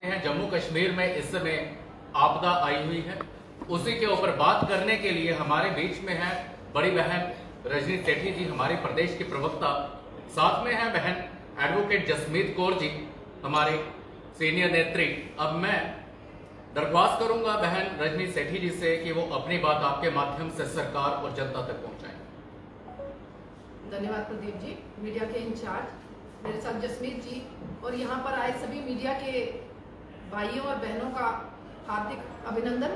हैं जम्मू कश्मीर में इस समय आपदा आई हुई है, उसी के ऊपर बात करने के लिए हमारे बीच में है बड़ी बहन रजनी सेठी जी, हमारे प्रदेश की प्रवक्ता। साथ में है बहन एडवोकेट जसमीत कौर जी, हमारे सीनियर नेत्री। अब मैं दरख्वास्त करूंगा बहन रजनी सेठी जी से कि वो अपनी बात आपके माध्यम से सरकार और जनता तक पहुंचाएं। धन्यवाद प्रदीप जी, मीडिया के इंचार्ज मेरे साथ जसमीत जी और यहाँ पर आए सभी मीडिया के भाइयों और बहनों का हार्दिक अभिनंदन।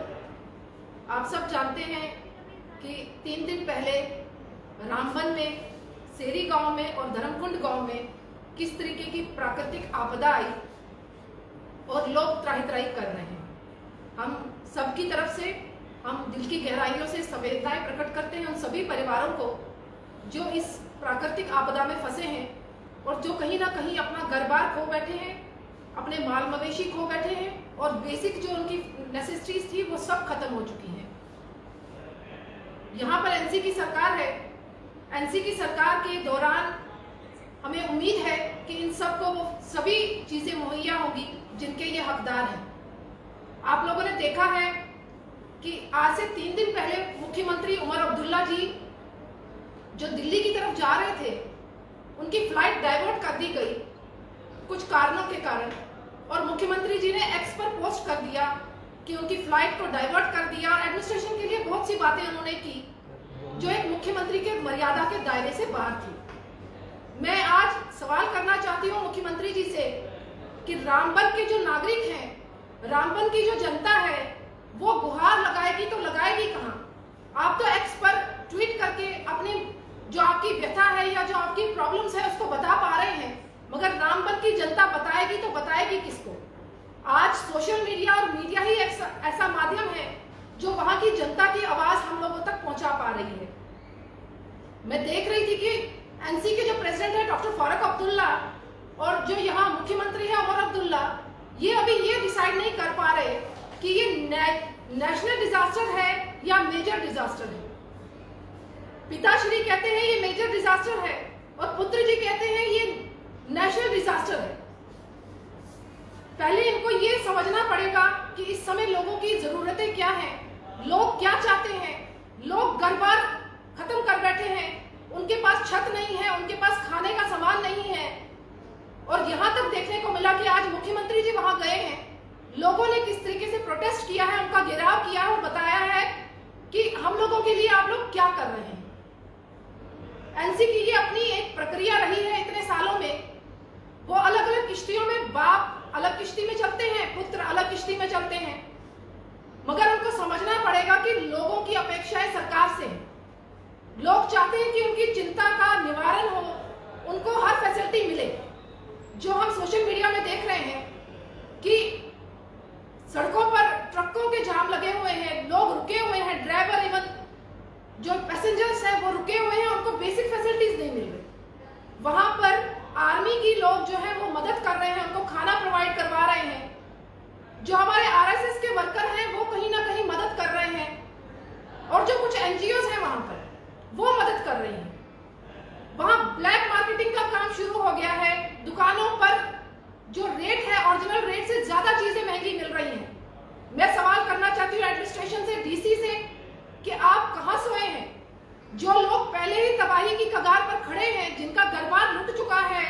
आप सब जानते हैं कि 3 दिन पहले रामबन में, सेरी गांव में और धर्मकुंड गांव में किस तरीके की प्राकृतिक आपदा आई और लोग त्राही-त्राही कर रहे हैं। हम सबकी तरफ से हम दिल की गहराइयों से संवेदनाएं प्रकट करते हैं उन सभी परिवारों को जो इस प्राकृतिक आपदा में फंसे हैं और जो कहीं ना कहीं अपना घर-बार खो बैठे हैं, अपने माल मवेशी खो बैठे हैं और बेसिक जो उनकी नेसेसिटीज थी वो सब खत्म हो चुकी हैं। यहाँ पर एनसी की सरकार है। एनसी की सरकार के दौरान हमें उम्मीद है कि इन सबको वो सभी चीजें मुहैया होंगी जिनके ये हकदार हैं। आप लोगों ने देखा है कि आज से 3 दिन पहले मुख्यमंत्री उमर अब्दुल्ला जी जो दिल्ली की तरफ जा रहे थे, उनकी फ्लाइट डाइवर्ट कर दी गई कुछ कारणों के कारण, और मुख्यमंत्री जी ने एक्स पर पोस्ट कर दिया कि उनकी फ्लाइट को डाइवर्ट कर दिया। एडमिनिस्ट्रेशन के लिए बहुत सी बातें उन्होंने की जो एक मुख्यमंत्री के मर्यादा के दायरे से बाहर थी। मैं आज सवाल करना चाहती हूँ मुख्यमंत्री जी से कि रामबन के जो नागरिक हैं, रामबन की जो जनता है, वो गुहार लगाएगी तो लगाएगी कहाँ? आप तो एक्स पर ट्वीट करके अपनी जो आपकी व्यथा है या जो आपकी प्रॉब्लम्स है उसको बता पा रहे हैं, मगर रामबन की जनता बताएगी तो बताएगी किसको? आज सोशल मीडिया और मीडिया ही ऐसा माध्यम है जो वहां की जनता की आवाज हम लोगों तक पहुंचा पा रही है। मैं देख रही थी कि एनसी के जो प्रेसिडेंट है डॉक्टर फारूक अब्दुल्ला और जो यहाँ मुख्यमंत्री है उमर अब्दुल्ला, ये अभी ये डिसाइड नहीं कर पा रहे कि ये नेशनल डिजास्टर है या मेजर डिजास्टर है। पिताश्री कहते हैं ये मेजर डिजास्टर है और पुत्र जी कहते हैं ये नेशनल डिजास्टर है। पहले इनको ये समझना पड़ेगा कि इस समय लोगों की जरूरतें क्या हैं, लोग क्या चाहते हैं। लोग घर-बार खत्म कर बैठे हैं, उनके पास छत नहीं है, उनके पास खाने का सामान नहीं है। और यहां तक देखने को मिला कि आज मुख्यमंत्री जी वहां गए हैं, लोगों ने किस तरीके से प्रोटेस्ट किया है, उनका घेराव किया है और बताया है कि हम लोगों के लिए आप लोग क्या कर रहे हैं। एनसी की ये अपनी एक प्रक्रिया रही है इतने सालों में। वो अलग अलग किश्तियों में, बाप अलग किश्ती में चलते हैं, पुत्र अलग किश्ती में चलते हैं, मगर उनको समझना पड़ेगा कि लोगों की अपेक्षाएं सरकार से है। लोग चाहते हैं कि उनकी चिंता का निवारण हो, उनको हर फैसिलिटी मिले। जो हम सोशल मीडिया में देख रहे हैं कि सड़कों पर ट्रकों के जाम लगे हुए हैं, लोग रुके हुए हैं, ड्राइवर एवं जो पैसेंजर्स हैं वो रुके हुए हैं, उनको बेसिक फैसिलिटीज नहीं मिल रही। वहां पर आर्मी की लोग जो है वो मदद कर रहे हैं, उनको खाना प्रोवाइड करवा रहे हैं। जो हमारे आरएसएस के वर्कर हैं वो कहीं ना कहीं मदद कर रहे हैं और जो कुछ एनजीओज हैं वहां पर वो मदद कर रही हैं। वहां ब्लैक मार्केटिंग का काम शुरू हो गया है। दुकानों पर जो रेट है ओरिजिनल रेट से ज्यादा चीजें महंगी मिल रही हैं। मैं सवाल करना चाहती हूँ एडमिनिस्ट्रेशन से, डीसी से, कि आप कहां सोए हैं? जो लोग पहले ही तबाही की कगार पर खड़े हैं, जिनका घर-बार लुट चुका है,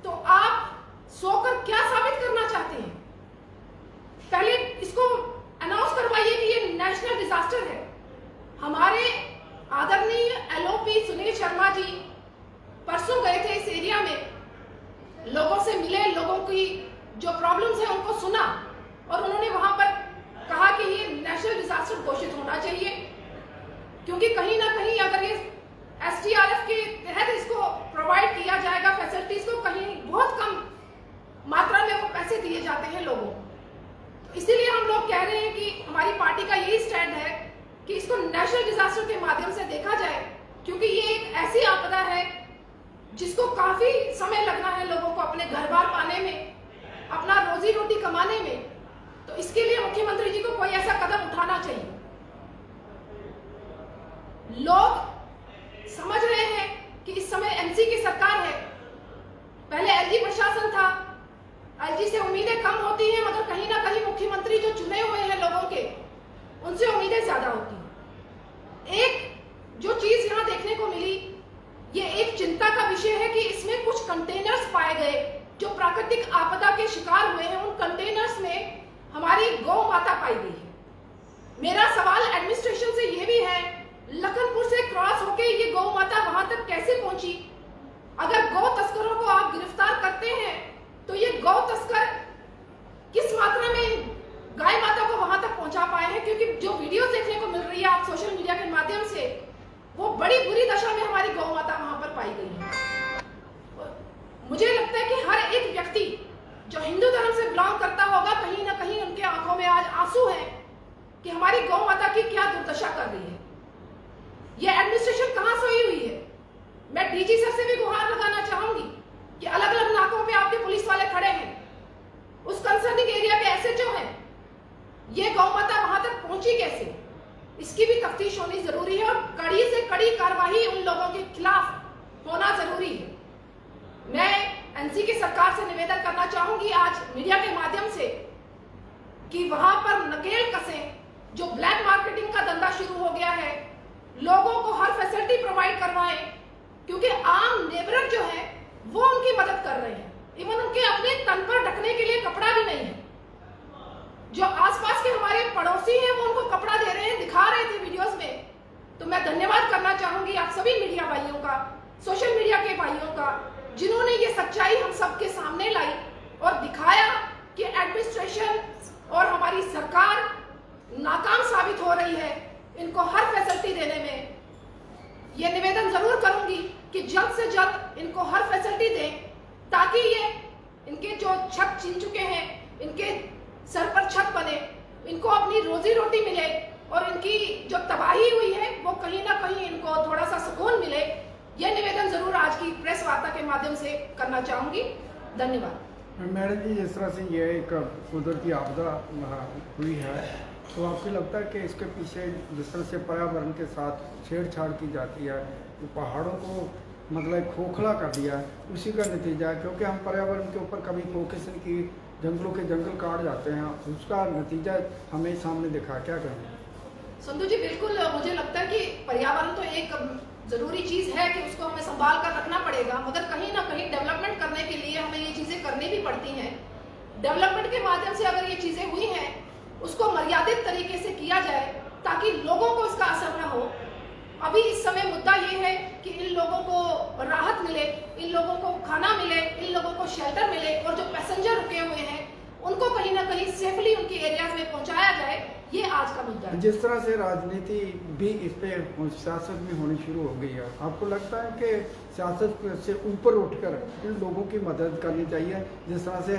तो आप सोकर क्या साबित करना चाहते हैं? पहले इसको अनाउंस करवाइए कि ये नेशनल डिजास्टर है। हमारे आदरणीय एलओपी सुनील शर्मा जी परसों गए थे इस एरिया में, लोगों से मिले, लोगों की जो प्रॉब्लम्स है उनको सुना और उन्होंने वहां पर कहा कि ये नेशनल डिजास्टर घोषित होना चाहिए, क्योंकि कहीं ना कहीं अगर ये एसडीआरएफ के तहत इसको प्रोवाइड किया जाएगा फैसिलिटीज को, कहीं बहुत कम मात्रा में वो पैसे दिए जाते हैं लोगों को। इसीलिए हम लोग कह रहे हैं कि हमारी पार्टी का यही स्टैंड है कि इसको नेशनल डिजास्टर के माध्यम से देखा जाए, क्योंकि ये एक ऐसी आपदा है जिसको काफी समय लगना है लोगों को अपने घर-बार पाने में, अपना रोजी रोटी कमाने में। तो इसके लिए मुख्यमंत्री जी को कोई ऐसा कदम उठाना चाहिए। लोग समझ रहे हैं कि इस समय एनसी की सरकार है, पहले एलजी प्रशासन था, एलजी से उम्मीदें कम होती हैं, मगर उनसे उम्मीदें ज्यादा होती हैं। एक जो चीज यहाँ देखने को मिली, ये एक चिंता का विषय है कि इसमें कुछ कंटेनर्स पाए गए जो प्राकृतिक आपदा के शिकार हुए हैं। उन कंटेनर्स में हमारी गौ माता पाई गई है। मेरा सवाल एडमिनिस्ट्रेशन से ये भी है, लखनपुर से क्रॉस होके ये गौ माता वहां तक कैसे पहुंची? अगर गौ तस्करों को आप गिरफ्तार करते हैं तो ये गौ तस्कर किस मात्रा में गाय माता को वहां तक पहुंचा पाए हैं? क्योंकि जो वीडियो देखने को मिल रही है आप सोशल मीडिया के माध्यम से, वो बड़ी बुरी दशा में हमारी गौ माता वहां पर पाई गई है। मुझे लगता है कि हर एक व्यक्ति जो हिंदू धर्म से बिलोंग करता होगा, कहीं ना कहीं उनके आंखों में आज आंसू है कि हमारी गौ माता की क्या दुर्दशा कर रही है। ये एडमिनिस्ट्रेशन कहां सोई हुई है? मैं डीजी सर से भी गुहार लगाना चाहूंगी कि अलग अलग नाकों पे आपके पुलिस वाले खड़े हैं, उस कंसर्निंग एरिया के एसएचओ हैं, ये गौ माता वहां तक पहुंची कैसे? इसकी भी तफ्तीश होनी जरूरी है और कड़ी से कड़ी कार्रवाई उन लोगों के खिलाफ होना जरूरी है। मैं एनसी की सरकार से निवेदन करना चाहूंगी आज मीडिया के माध्यम से कि वहां पर नकेल कसें। जो ब्लैक मार्केटिंग का धंधा शुरू हो गया है, लोगों को हर फैसिलिटी प्रोवाइड करवाएं, क्योंकि आम लेबरर जो है वो उनकी मदद कर रहे हैं। इवन उनके अपने तन पर ढकने के लिए कपड़ा भी नहीं है। जो आसपास के हमारे पड़ोसी हैं वो उनको कपड़ा दे रहे हैं, दिखा रहे थे वीडियोस में। तो मैं धन्यवाद करना चाहूंगी आप सभी मीडिया भाइयों का, सोशल मीडिया के भाइयों का, जिन्होंने ये सच्चाई हम सबके सामने लाई और दिखाया कि एडमिनिस्ट्रेशन और हमारी सरकार नाकाम साबित हो रही है इनको हर फैसिलिटी देने में। ये निवेदन जरूर करूंगी कि जल्द से जल्द इनको हर फैसिलिटी दें, ताकि ये इनके जो छत छीन चुके हैं, इनके सर पर छत बने, इनको अपनी रोजी रोटी मिले और इनकी जो तबाही हुई है वो कहीं ना कहीं इनको थोड़ा सा सुकून मिले। ये निवेदन जरूर आज की प्रेस वार्ता के माध्यम से करना चाहूंगी। धन्यवाद। मैडम जी, जिस तरह से ये एक कुदरती आपदा हुई है, तो आपको लगता है कि इसके पीछे जिस तरह से पर्यावरण के साथ छेड़छाड़ की जाती है, तो पहाड़ों को मतलब खोखला कर दिया है, उसी का नतीजा है? क्योंकि हम पर्यावरण के ऊपर कभी फोकस नहीं की, जंगलों के जंगल काट जाते हैं, उसका नतीजा हमें सामने दिखा। क्या कहें संधू जी? बिल्कुल, मुझे लगता है कि पर्यावरण तो एक जरूरी चीज है कि उसको हमें संभाल कर रखना पड़ेगा, मगर कहीं ना कहीं डेवलपमेंट करने के लिए हमें ये चीजें करनी भी पड़ती हैं। डेवलपमेंट के माध्यम से अगर ये चीजें हुई हैं, उसको मर्यादित तरीके से किया जाए ताकि लोगों को इसका असर ना हो। अभी इस समय मुद्दा ये है कि इन लोगों को राहत मिले, इन लोगों को खाना मिले, इन लोगों को शेल्टर मिले, और जो पैसेंजर रुके हुए हैं उनको कहीं ना कहीं सेफली उनके एरियाज में पहुंचाया जाए। ये आज का मुद्दा है। जिस तरह से राजनीति भी इस पे सियासत में होनी शुरू हो गई है, आपको लगता है कि सियासत से ऊपर उठकर इन लोगों की मदद करनी चाहिए? जिस तरह से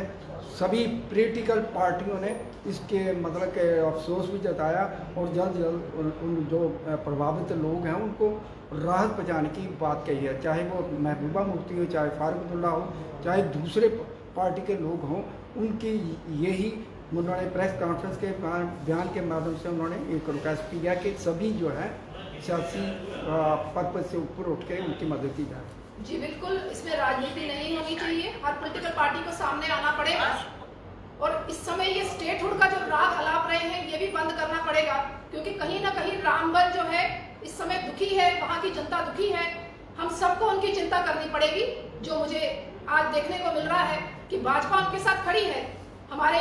सभी पॉलिटिकल पार्टियों ने इसके मतलब के अफसोस भी जताया और जल्द जल्द उन जो प्रभावित लोग हैं उनको राहत पहुँचाने की बात कही है, चाहे वो महबूबा मुफ्ती हो, चाहे फारूक अब्दुल्ला हो, चाहे दूसरे पार्टी के लोग हों। उनकी यही उन्होंने प्रेस कॉन्फ्रेंस के बयान के माध्यम से उन्होंने एक रिक्वेस्ट किया कि सभी जो है सियासी पर्पज से ऊपर उठ के उनकी मदद की जाए। जी बिल्कुल, इसमें राजनीति नहीं होनी चाहिए, हर पॉलिटिकल पार्टी को सामने आना पड़ेगा और इस समय ये स्टेटहुड का जो राग अलाप रहे हैं ये भी बंद करना पड़ेगा, क्योंकि कहीं ना कहीं रामबन जो है इस समय दुखी है, वहाँ की जनता दुखी है। हम सबको उनकी चिंता करनी पड़ेगी। जो मुझे आज देखने को मिल रहा है कि भाजपा उनके साथ खड़ी है, हमारे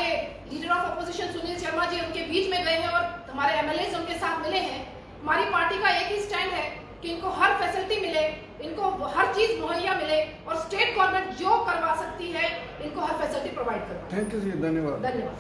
leader of opposition Sunil Sharma ji उनके बीच में गए हैं और हमारे एमएलए उनके साथ मिले हैं। हमारी पार्टी का एक ही स्टैंड है कि इनको हर फैसिलिटी मिले, इनको हर चीज मुहैया मिले और स्टेट गवर्नमेंट जो करवा सकती है इनको हर फैसिलिटी प्रोवाइड करवाए। थैंक यू जी, धन्यवाद। धन्यवाद।